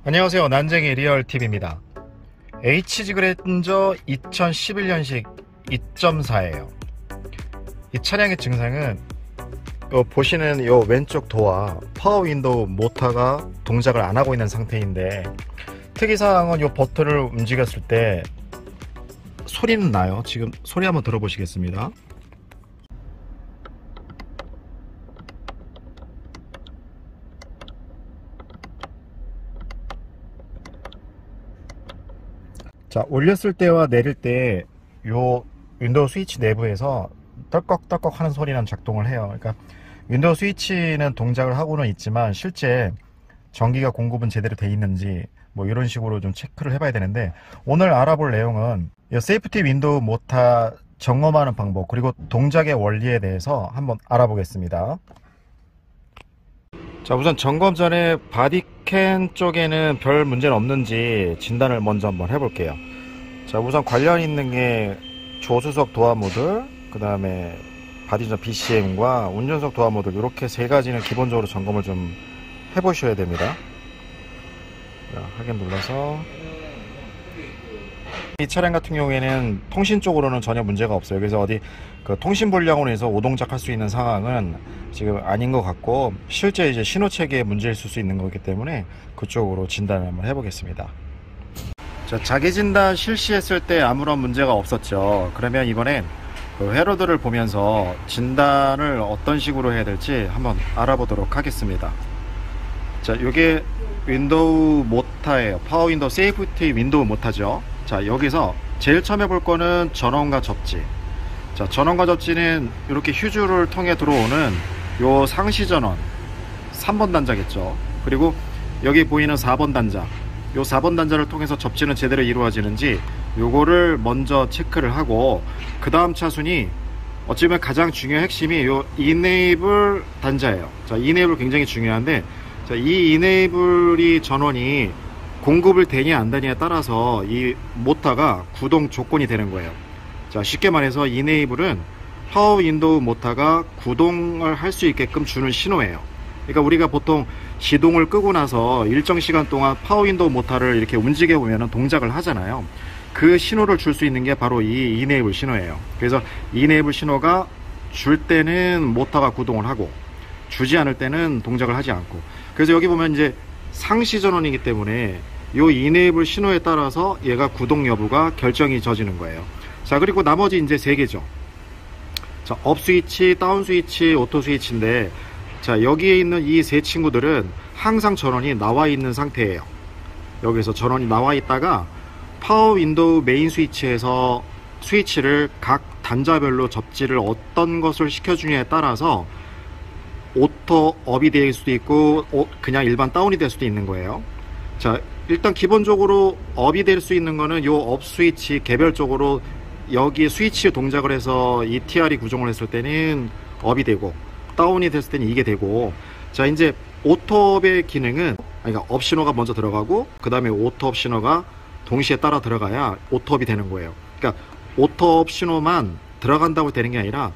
안녕하세요. 난쟁이 리얼TV입니다. HG 그랜저 2011년식 2.4예요. 이 차량의 증상은 보시는 이 왼쪽 도어 파워 윈도우 모터가 동작을 안 하고 있는 상태인데, 특이사항은 이 버튼을 움직였을 때 소리는 나요. 지금 소리 한번 들어보시겠습니다. 자, 올렸을 때와 내릴 때 요 윈도우 스위치 내부에서 떨꺽떨꺽 하는 소리는 작동을 해요. 그러니까 윈도우 스위치는 동작을 하고는 있지만 실제 전기가 공급은 제대로 돼 있는지 뭐 이런 식으로 좀 체크를 해봐야 되는데, 오늘 알아볼 내용은 이 세이프티 윈도우 모터 점검하는 방법, 그리고 동작의 원리에 대해서 한번 알아보겠습니다. 자, 우선 점검 전에 바디캔 쪽에는 별 문제는 없는지 진단을 먼저 한번 해볼게요. 자, 우선 관련 있는 게 조수석 도어 모듈, 그 다음에 바디전 BCM과 운전석 도어 모듈, 이렇게 세 가지는 기본적으로 점검을 좀 해보셔야 됩니다. 자, 확인 눌러서. 이 차량 같은 경우에는 통신 쪽으로는 전혀 문제가 없어요. 그래서 어디 통신 불량으로 해서 오동작할 수 있는 상황은 지금 아닌 것 같고, 실제 이제 신호 체계에 문제 있을 수 있는 거기 때문에 그쪽으로 진단을 한번 해보겠습니다. 자, 자기 진단 실시했을 때 아무런 문제가 없었죠. 그러면 이번엔 회로들을 보면서 진단을 어떤 식으로 해야 될지 한번 알아보도록 하겠습니다. 자, 요게 윈도우 모터예요. 파워 윈도우 세이프티 윈도우 모터죠. 자, 여기서 제일 처음에 볼 거는 전원과 접지. 자, 전원과 접지는 이렇게 휴즈를 통해 들어오는 요 상시 전원 3번 단자겠죠. 그리고 여기 보이는 4번 단자, 요 4번 단자를 통해서 접지는 제대로 이루어지는지 요거를 먼저 체크를 하고, 그 다음 차순위 어찌 보면 가장 중요한 핵심이 요 이네이블 단자예요. 자, 이네이블 굉장히 중요한데, 자, 이 이네이블이 전원이 공급을 되냐 안 되냐에 따라서 이 모터가 구동 조건이 되는 거예요. 자, 쉽게 말해서 이네이블은 파워 윈도우 모터가 구동을 할 수 있게끔 주는 신호예요. 그러니까 우리가 보통 시동을 끄고 나서 일정 시간 동안 파워 윈도우 모터를 이렇게 움직여 보면 동작을 하잖아요. 그 신호를 줄 수 있는 게 바로 이 이네이블 신호예요. 그래서 이네이블 신호가 줄 때는 모터가 구동을 하고, 주지 않을 때는 동작을 하지 않고. 그래서 여기 보면 이제 상시 전원이기 때문에 이 이네이블 신호에 따라서 얘가 구동 여부가 결정이 져지는 거예요. 자, 그리고 나머지 이제 세 개죠. 자, 업 스위치, 다운 스위치, 오토 스위치인데, 자, 여기에 있는 이 세 친구들은 항상 전원이 나와 있는 상태예요. 여기서 전원이 나와 있다가 파워 윈도우 메인 스위치에서 스위치를 각 단자별로 접지를 어떤 것을 시켜주냐에 따라서 오토 업이 될 수도 있고 그냥 일반 다운이 될 수도 있는 거예요. 자, 일단 기본적으로 업이 될 수 있는 거는 요 업 스위치 개별적으로 여기 스위치 동작을 해서 이 TR이 구종을 했을 때는 업이 되고, 다운이 됐을 때는 이게 되고. 자, 이제 오토업의 기능은, 그러니까 업 신호가 먼저 들어가고 그 다음에 오토업 신호가 동시에 따라 들어가야 오토업이 되는 거예요. 그러니까 오토업 신호만 들어간다고 되는 게 아니라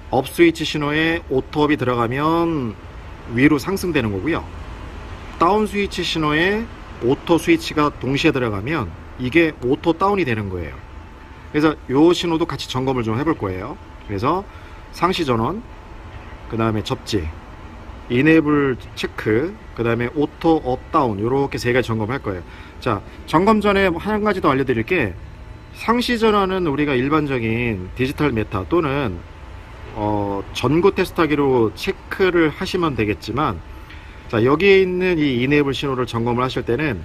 업 스위치 신호에 오토업이 들어가면 위로 상승되는 거고요. 다운 스위치 신호에 오토 스위치가 동시에 들어가면 이게 오토 다운이 되는 거예요. 그래서 요 신호도 같이 점검을 좀 해볼 거예요. 그래서 상시 전원, 그 다음에 접지, 이네이블 체크, 그 다음에 오토 업 다운, 요렇게 세 가지 점검할 거예요. 자, 점검 전에 한 가지 더 알려드릴 게, 상시 전원은 우리가 일반적인 디지털 메타 또는 전구 테스트하기로 체크를 하시면 되겠지만, 자, 여기에 있는 이 이네이블 신호를 점검을 하실 때는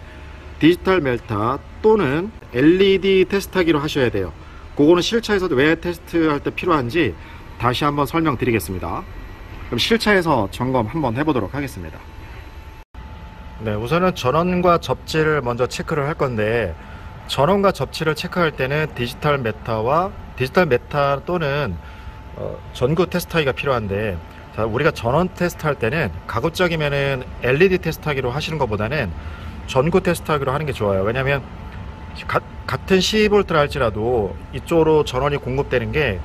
디지털 메타 또는 LED 테스트하기로 하셔야 돼요. 그거는 실차에서도 왜 테스트할 때 필요한지 다시 한번 설명드리겠습니다. 그럼 실차에서 점검 한번 해보도록 하겠습니다. 네, 우선은 전원과 접지를 먼저 체크를 할 건데, 전원과 접지를 체크할 때는 디지털 메타 또는 전구 테스트하기가 필요한데, 자, 우리가 전원 테스트할 때는 가급적이면은 LED 테스트하기로 하시는 것보다는 전구 테스트하기로 하는 게 좋아요. 왜냐하면 같은 12V를 할지라도 이쪽으로 전원이 공급되는 게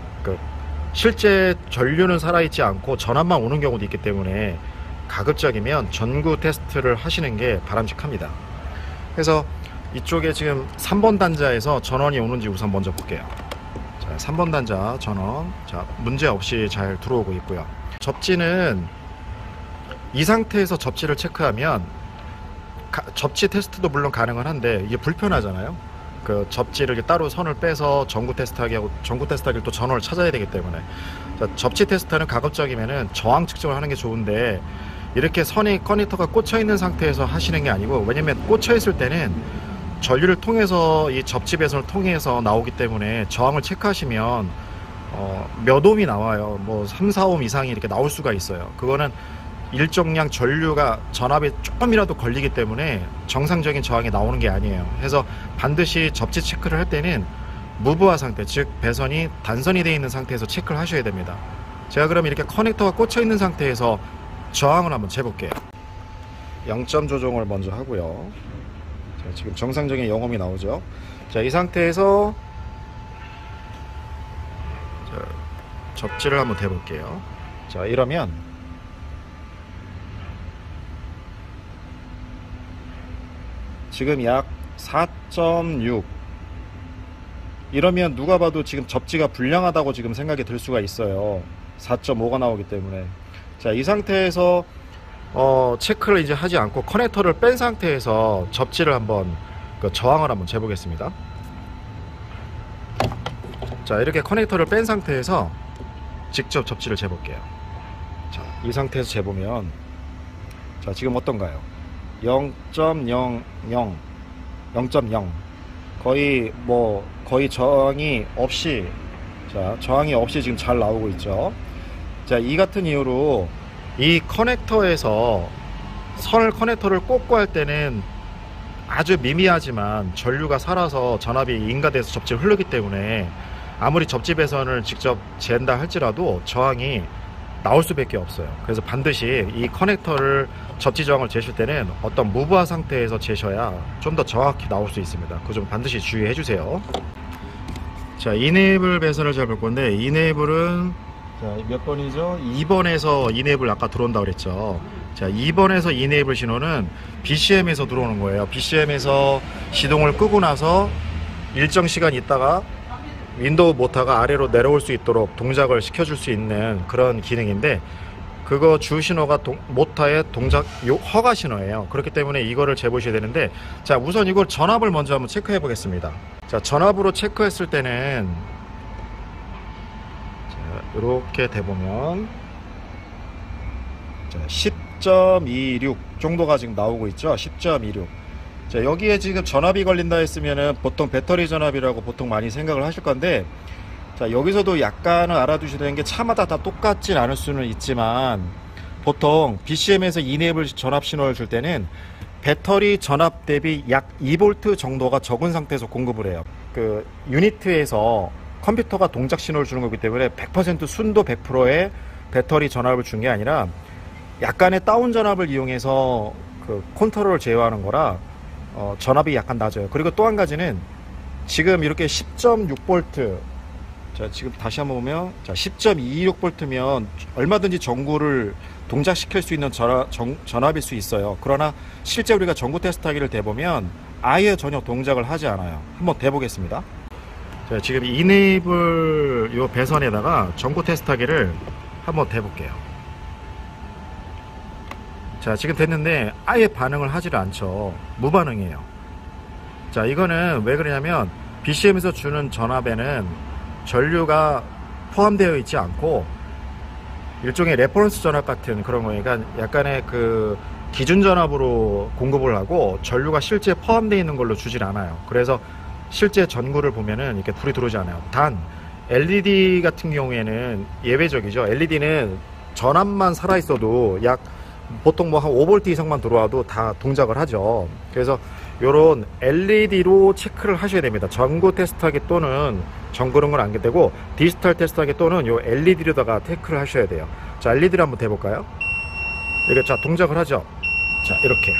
실제 전류는 살아있지 않고 전압만 오는 경우도 있기 때문에 가급적이면 전구 테스트를 하시는 게 바람직합니다. 그래서 이쪽에 지금 3번 단자에서 전원이 오는지 우선 먼저 볼게요. 자, 3번 단자 전원, 자, 문제 없이 잘 들어오고 있고요. 접지는 이 상태에서 접지를 체크하면 접지 테스트도 물론 가능은 한데 이게 불편하잖아요. 그 접지를 따로 선을 빼서 전구 테스트하기 하고, 전구 테스트하기 또 전원을 찾아야 되기 때문에, 자, 접지 테스트는 가급적이면은 저항 측정을 하는 게 좋은데, 이렇게 선이 커넥터가 꽂혀 있는 상태에서 하시는 게 아니고, 왜냐면 꽂혀 있을 때는 전류를 통해서 이 접지 배선을 통해서 나오기 때문에 저항을 체크하시면 몇 옴이 나와요. 뭐 3, 4옴 이상이 이렇게 나올 수가 있어요. 그거는 일정량 전류가 전압에 조금이라도 걸리기 때문에 정상적인 저항이 나오는 게 아니에요. 그래서 반드시 접지 체크를 할 때는 무브화 상태, 즉 배선이 단선이 되어 있는 상태에서 체크를 하셔야 됩니다. 제가 그럼 이렇게 커넥터가 꽂혀 있는 상태에서 저항을 한번 재볼게요. 0점 조정을 먼저 하고요. 자, 지금 정상적인 0옴이 나오죠. 자, 이 상태에서 자, 접지를 한번 대볼게요. 자, 이러면 지금 약 4.6, 이러면 누가 봐도 지금 접지가 불량하다고 지금 생각이 들 수가 있어요. 4.5가 나오기 때문에. 자, 이 상태에서 체크를 이제 하지 않고 커넥터를 뺀 상태에서 접지를 한번 저항을 한번 재보겠습니다. 자, 이렇게 커넥터를 뺀 상태에서 직접 접지를 재볼게요. 자, 이 상태에서 재보면, 자, 지금 어떤가요? 0.00, 0.0, 거의 저항이 없이, 자, 저항이 없이 지금 잘 나오고 있죠. 자, 이 같은 이유로 이 커넥터에서 커넥터를 꽂고 할 때는 아주 미미하지만 전류가 살아서 전압이 인가돼서 접지를 흐르기 때문에 아무리 접지 배선을 직접 잰다 할지라도 저항이 나올 수밖에 없어요. 그래서 반드시 이 커넥터를 접지 저항을 재실 때는 어떤 무브화 상태에서 재셔야 좀 더 정확히 나올 수 있습니다. 그 점 반드시 주의해 주세요. 자, 이네이블 배선을 잡을 건데, 이네이블은 자, 몇 번이죠? 2번에서 이네이블 아까 들어온다 그랬죠. 자, 2번에서 이네이블 신호는 BCM에서 들어오는 거예요. BCM에서 시동을 끄고 나서 일정 시간 있다가 윈도우 모터가 아래로 내려올 수 있도록 동작을 시켜줄 수 있는 그런 기능인데, 그거 주 신호가 모터의 동작 허가 신호예요. 그렇기 때문에 이거를 재보셔야 되는데, 자, 우선 이걸 전압을 먼저 한번 체크해 보겠습니다. 자, 전압으로 체크했을 때는 자, 이렇게 대보면 10.26 정도가 지금 나오고 있죠. 10.26. 자, 여기에 지금 전압이 걸린다 했으면은 보통 배터리 전압이라고 보통 많이 생각을 하실 건데, 자, 여기서도 약간은 알아두셔야 되는 게, 차마다 다 똑같진 않을 수는 있지만 보통 BCM에서 이네이블 전압 신호를 줄 때는 배터리 전압 대비 약 2V 정도가 적은 상태에서 공급을 해요. 그 유니트에서 컴퓨터가 동작 신호를 주는 거기 때문에 100% 순도 100%의 배터리 전압을 준 게 아니라 약간의 다운 전압을 이용해서 그 컨트롤을 제어하는 거라 전압이 약간 낮아요. 그리고 또 한 가지는 지금 이렇게 10.6V, 자, 지금 다시 한번 보면, 자, 10.26V면 얼마든지 전구를 동작시킬 수 있는 전압일 수 있어요. 그러나 실제 우리가 전구 테스트하기를 대보면 아예 전혀 동작을 하지 않아요. 한번 대보겠습니다. 자, 지금 이네이블 요 배선에다가 전구 테스트하기를 한번 대볼게요. 자, 지금 됐는데 아예 반응을 하지를 않죠. 무반응이에요. 자, 이거는 왜 그러냐면 BCM에서 주는 전압에는 전류가 포함되어 있지 않고 일종의 레퍼런스 전압 같은 그런 거니까, 그러니까 약간의 그 기준 전압으로 공급을 하고 전류가 실제 포함되어 있는 걸로 주질 않아요. 그래서 실제 전구를 보면은 이렇게 불이 들어오지 않아요. 단 LED 같은 경우에는 예외적이죠. LED는 전압만 살아 있어도 약 보통 뭐 한 5V 이상만 들어와도 다 동작을 하죠. 그래서 요런 LED로 체크를 하셔야 됩니다. 전구 테스트하기 또는 전구는 건 안 되고 디지털 테스트하기 또는 요 LED로다가 테크를 하셔야 돼요. 자, LED를 한번 대볼까요? 이게 자, 동작을 하죠. 자, 이렇게.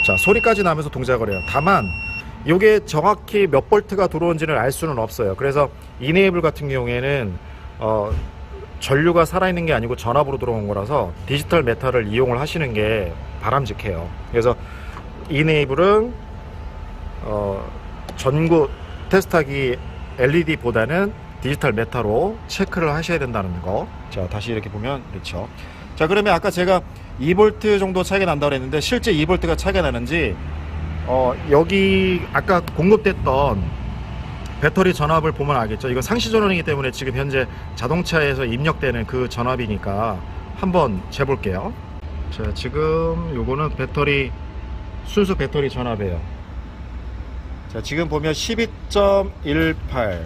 자, 소리까지 나면서 동작을 해요. 다만 요게 정확히 몇 볼트가 들어온지는 알 수는 없어요. 그래서 이네이블 같은 경우에는 전류가 살아있는 게 아니고 전압으로 들어온 거라서 디지털 메타를 이용을 하시는 게 바람직해요. 그래서 이네이블은 전구 테스트하기 LED보다는 디지털 메타로 체크를 하셔야 된다는 거. 자, 다시 이렇게 보면 그렇죠. 자, 그러면 아까 제가 2V 정도 차이가 난다고 했는데 실제 2V가 차이가 나는지 여기 아까 공급됐던 배터리 전압을 보면 알겠죠. 이거 상시 전원이기 때문에 지금 현재 자동차에서 입력되는 그 전압이니까 한번 재볼게요. 자, 지금 요거는 배터리 순수 배터리 전압이에요. 자, 지금 보면 12.18.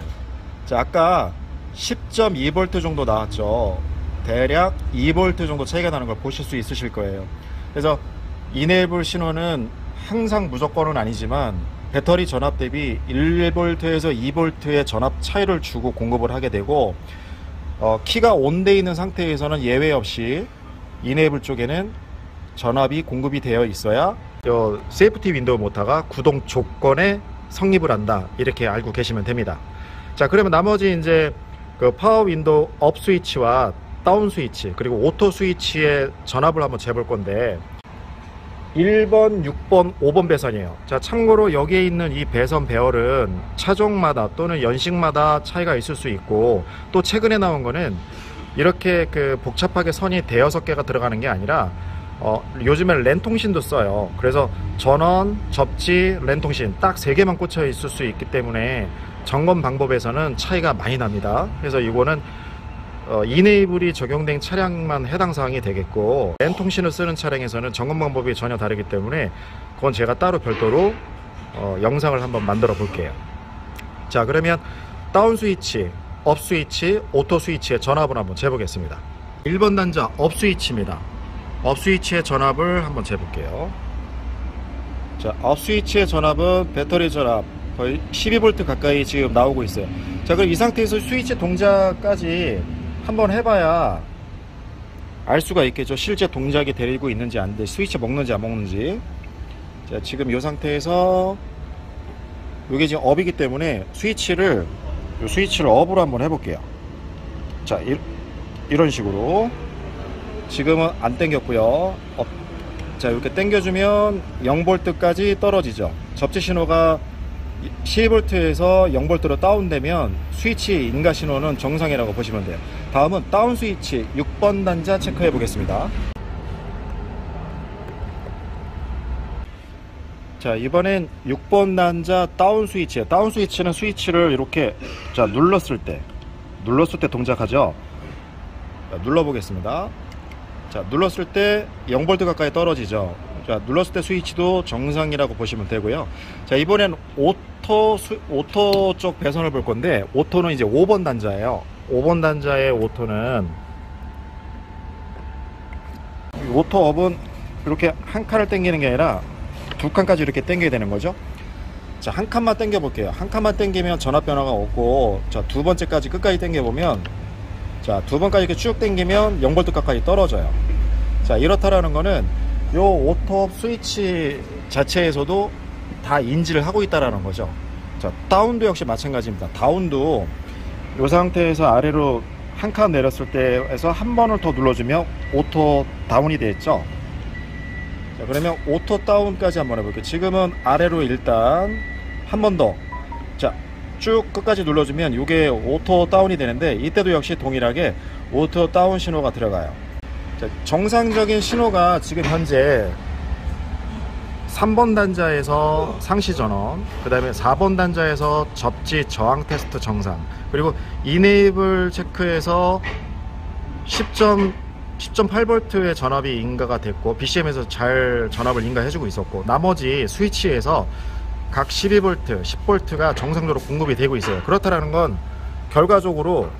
자, 아까 10.2V 정도 나왔죠. 대략 2V 정도 차이가 나는 걸 보실 수 있으실 거예요. 그래서 이네이블 신호는 항상 무조건은 아니지만 배터리 전압 대비 1V에서 2V의 전압 차이를 주고 공급을 하게 되고, 키가 온돼 있는 상태에서는 예외 없이 이네이블 쪽에는 전압이 공급이 되어 있어야 세이프티 윈도우 모터가 구동 조건에 성립을 한다, 이렇게 알고 계시면 됩니다. 자, 그러면 나머지 이제 그 파워 윈도우 업 스위치와 다운 스위치 그리고 오토 스위치의 전압을 한번 재볼 건데 1번, 6번, 5번 배선이에요. 자, 참고로 여기에 있는 이 배선 배열은 차종마다 또는 연식마다 차이가 있을 수 있고, 또 최근에 나온 거는 이렇게 그 복잡하게 선이 대여섯 개가 들어가는 게 아니라 요즘엔 랜 통신도 써요. 그래서 전원, 접지, 랜 통신 딱 3개만 꽂혀 있을 수 있기 때문에 점검 방법에서는 차이가 많이 납니다. 그래서 이거는 이네이블이 적용된 차량만 해당 사항이 되겠고, 랜 통신을 쓰는 차량에서는 점검 방법이 전혀 다르기 때문에 그건 제가 따로 별도로 영상을 한번 만들어 볼게요. 자, 그러면 다운 스위치, 업 스위치, 오토 스위치의 전압을 한번 재보겠습니다. 1번 단자 업 스위치입니다. 업 스위치의 전압을 한번 재볼게요. 자, 업 스위치의 전압은 배터리 전압 거의 12V 가까이 지금 나오고 있어요. 자, 그럼 이 상태에서 스위치 동작까지 한번 해봐야 알 수가 있겠죠. 실제 동작이 되고 있는지 안 돼, 스위치 먹는지 안 먹는지. 자, 지금 이 상태에서 이게 지금 업이기 때문에 스위치를 업으로 한번 해볼게요. 자, 이런 식으로 지금은 안 당겼고요. 자, 이렇게 당겨주면 0V까지 떨어지죠. 접지 신호가 12V에서 0V로 다운되면 스위치 인가 신호는 정상이라고 보시면 돼요. 다음은 다운 스위치 6번 단자 체크해 보겠습니다. 자, 이번엔 6번 단자 다운 스위치에, 다운 스위치는 스위치를 이렇게 자 눌렀을 때 동작하죠. 자, 눌러 보겠습니다. 자, 눌렀을 때 0V 가까이 떨어지죠. 자, 눌렀을 때 스위치도 정상이라고 보시면 되고요. 자, 이번엔 오토 쪽 배선을 볼 건데, 오토는 이제 5번 단자예요. 5번 단자의 오토는, 오토 업은 이렇게 한 칸을 당기는 게 아니라 두 칸까지 이렇게 당겨야 되는 거죠. 자, 한 칸만 당겨 볼게요. 한 칸만 당기면 전압 변화가 없고, 자, 두 번째까지 끝까지 당겨 보면, 자, 두 번까지 이렇게 쭉 당기면 0V 가까이 떨어져요. 자, 이렇다라는 거는 요 오토 스위치 자체에서도 다 인지를 하고 있다라는 거죠. 자, 다운도 역시 마찬가지입니다. 다운도 이 상태에서 아래로 한 칸 내렸을 때에서 한 번을 더 눌러주면 오토 다운이 되겠죠. 자, 그러면 오토 다운까지 한번 해볼게요. 지금은 아래로 일단 한 번 더, 자, 쭉 끝까지 눌러주면 이게 오토 다운이 되는데, 이때도 역시 동일하게 오토 다운 신호가 들어가요. 자, 정상적인 신호가 지금 현재 3번 단자에서 상시 전원, 그 다음에 4번 단자에서 접지 저항 테스트 정상, 그리고 이네이블 체크에서 10.8V의 전압이 인가가 됐고, BCM에서 잘 전압을 인가해주고 있었고, 나머지 스위치에서 각 12V, 10V가 정상적으로 공급이 되고 있어요. 그렇다는 건 결과적으로,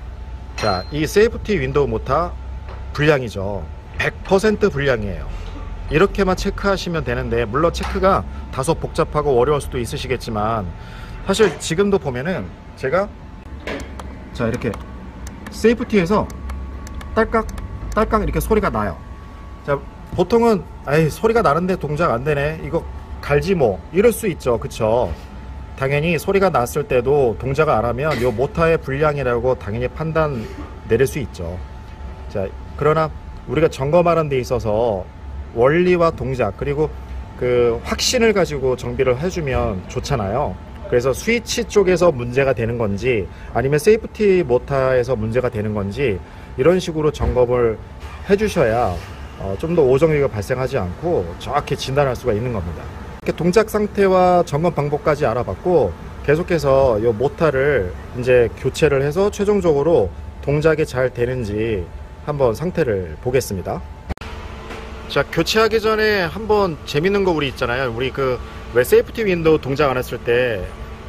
자, 이 세이프티 윈도우 모터 불량이죠. 100% 불량이에요. 이렇게만 체크하시면 되는데, 물론 체크가 다소 복잡하고 어려울 수도 있으시겠지만, 사실 지금도 보면은 제가 자, 이렇게 세이프티에서 딸깍 딸깍 이렇게 소리가 나요. 자, 보통은 아이, 소리가 나는데 동작 안 되네, 이거 갈지 뭐, 이럴 수 있죠. 그쵸? 당연히 소리가 났을 때도 동작을 안 하면 요 모터의 불량이라고 당연히 판단 내릴 수 있죠. 자, 그러나 우리가 점검하는 데 있어서 원리와 동작, 그리고 그 확신을 가지고 정비를 해주면 좋잖아요. 그래서 스위치 쪽에서 문제가 되는 건지 아니면 세이프티 모터에서 문제가 되는 건지 이런 식으로 점검을 해주셔야 좀 더 오정비가 발생하지 않고 정확히 진단할 수가 있는 겁니다. 이렇게 동작 상태와 점검 방법까지 알아봤고 계속해서 이 모터를 이제 교체를 해서 최종적으로 동작이 잘 되는지 한번 상태를 보겠습니다. 자, 교체하기 전에 한번 재밌는 거 우리 있잖아요. 우리 왜 세이프티 윈도우 동작 안 했을 때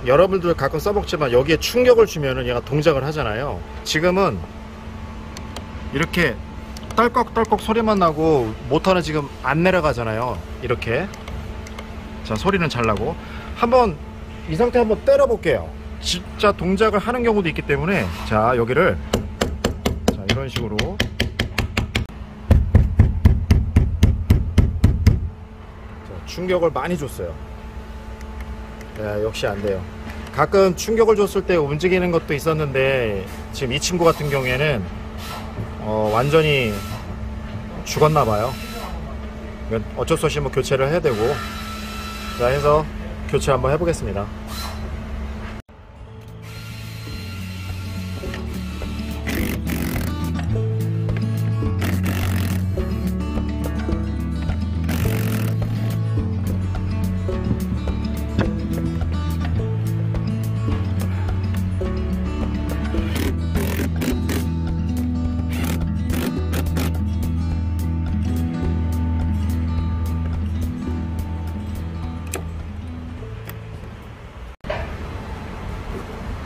여러분들 가끔 써먹지만 여기에 충격을 주면은 얘가 동작을 하잖아요. 지금은 이렇게 떨꺽떨꺽 소리만 나고 모터는 지금 안 내려가잖아요. 이렇게. 자, 소리는 잘 나고. 한번 이 상태 한번 때려 볼게요. 진짜 동작을 하는 경우도 있기 때문에 자, 여기를 자, 이런 식으로 충격을 많이 줬어요. 야, 역시 안 돼요. 가끔 충격을 줬을 때 움직이는 것도 있었는데 지금 이 친구 같은 경우에는 완전히 죽었나 봐요. 어쩔 수 없이 뭐 교체를 해야 되고. 자, 해서 교체 한번 해보겠습니다.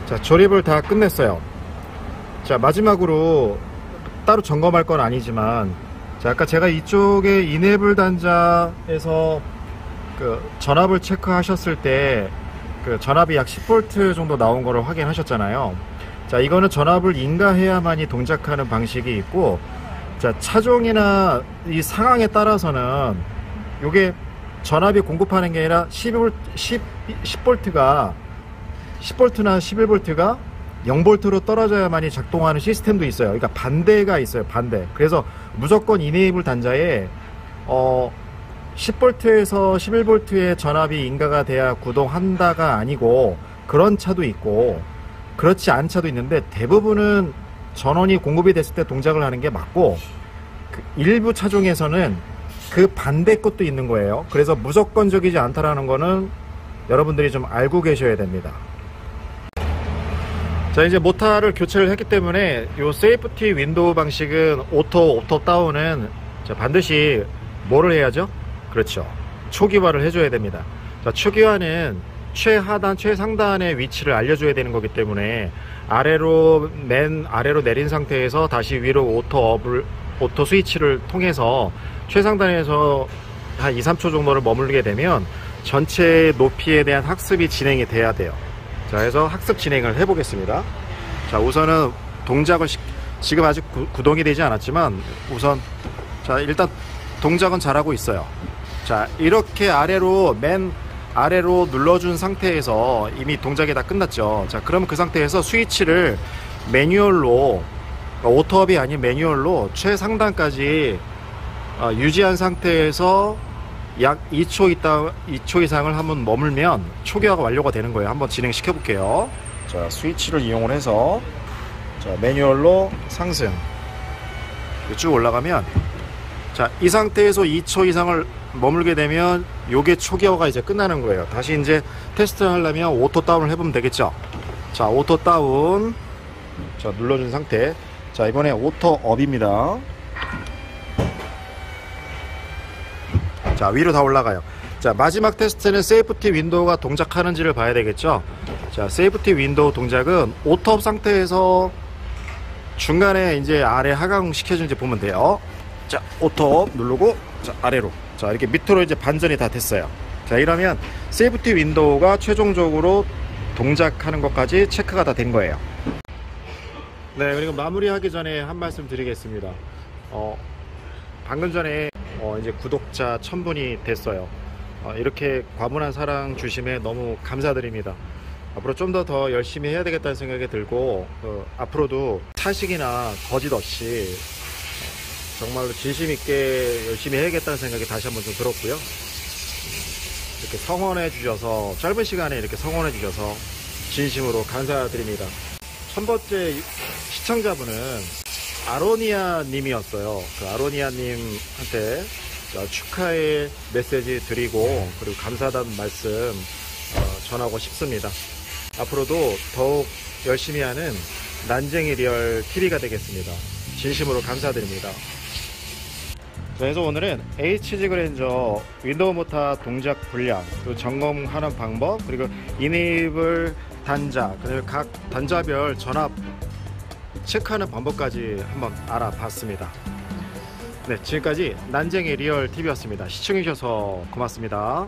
자, 조립을 다 끝냈어요. 자, 마지막으로 따로 점검할 건 아니지만 자, 아까 제가 이쪽에 이네블 단자에서 전압을 체크하셨을 때 전압이 약 10V 정도 나온 거를 확인하셨잖아요. 자, 이거는 전압을 인가해야만이 동작하는 방식이 있고, 자, 차종이나 이 상황에 따라서는 요게 전압이 공급하는 게 아니라 10V나 11V가 0V로 떨어져야만이 작동하는 시스템도 있어요. 그러니까 반대가 있어요. 반대. 그래서 무조건 이네이블 단자에 10V에서 11V의 전압이 인가가 돼야 구동한다가 아니고 그런 차도 있고 그렇지 않은 차도 있는데 대부분은 전원이 공급이 됐을 때 동작을 하는 게 맞고 일부 차종에서는 그 반대 것도 있는 거예요. 그래서 무조건적이지 않다라는 거는 여러분들이 좀 알고 계셔야 됩니다. 자, 이제 모터를 교체를 했기 때문에 요 세이프티 윈도우 방식은 오토 다운은 자, 반드시 뭐를 해야죠? 그렇죠, 초기화를 해줘야 됩니다. 자, 초기화는 최하단 최상단의 위치를 알려줘야 되는 거기 때문에 맨 아래로 내린 상태에서 다시 위로 오토 스위치를 통해서 최상단에서 한 2-3초 정도를 머물게 되면 전체 높이에 대한 학습이 진행이 돼야 돼요. 자, 해서 학습 진행을 해 보겠습니다. 자, 우선은 동작을 지금 아직 구동이 되지 않았지만 우선 자, 일단 동작은 잘하고 있어요. 자, 이렇게 맨 아래로 눌러준 상태에서 이미 동작이 다 끝났죠. 자, 그럼 그 상태에서 스위치를 매뉴얼로, 오토업이 아닌 매뉴얼로 최상단까지 유지한 상태에서 약 2초 이상을 한번 머물면 초기화가 완료가 되는 거예요. 한번 진행시켜 볼게요. 자, 스위치를 이용을 해서 자, 매뉴얼로 상승 쭉 올라가면 자, 이 상태에서 2초 이상을 머물게 되면 요게 초기화가 이제 끝나는 거예요. 다시 이제 테스트 하려면 오토 다운을 해보면 되겠죠. 자, 오토 다운. 자, 눌러준 상태. 자, 이번에 오토 업입니다. 자, 위로 다 올라가요. 자, 마지막 테스트는 세이프티 윈도우가 동작하는지를 봐야 되겠죠. 자, 세이프티 윈도우 동작은 오토업 상태에서 중간에 이제 아래 하강 시켜주는지 보면 돼요. 자, 오토업 누르고 자, 아래로 자, 이렇게 밑으로 이제 반전이 다 됐어요. 자, 이러면 세이프티 윈도우가 최종적으로 동작하는 것까지 체크가 다 된 거예요. 네, 그리고 마무리하기 전에 한 말씀 드리겠습니다. 방금 전에 이제 구독자 1000분이 됐어요. 이렇게 과분한 사랑 주심에 너무 감사드립니다. 앞으로 좀 더 열심히 해야 되겠다는 생각이 들고 앞으로도 차식이나 거짓 없이 정말로 진심 있게 열심히 해야겠다는 생각이 다시 한번 좀 들었고요. 이렇게 성원해 주셔서, 짧은 시간에 이렇게 성원해 주셔서 진심으로 감사드립니다. 첫 번째 시청자분은 아로니아 님이었어요. 그 아로니아 님한테 축하의 메시지 드리고, 그리고 감사하다는 말씀 전하고 싶습니다. 앞으로도 더욱 열심히 하는 난쟁이 리얼 TV가 되겠습니다. 진심으로 감사드립니다. 그래서 오늘은 HG 그랜저 윈도우 모터 동작 분량, 그리고 점검하는 방법, 그리고 이네이블 단자, 그리고 각 단자별 전압 체크하는 방법까지 한번 알아봤습니다. 네, 지금까지 난쟁이 리얼 TV였습니다. 시청해주셔서 고맙습니다.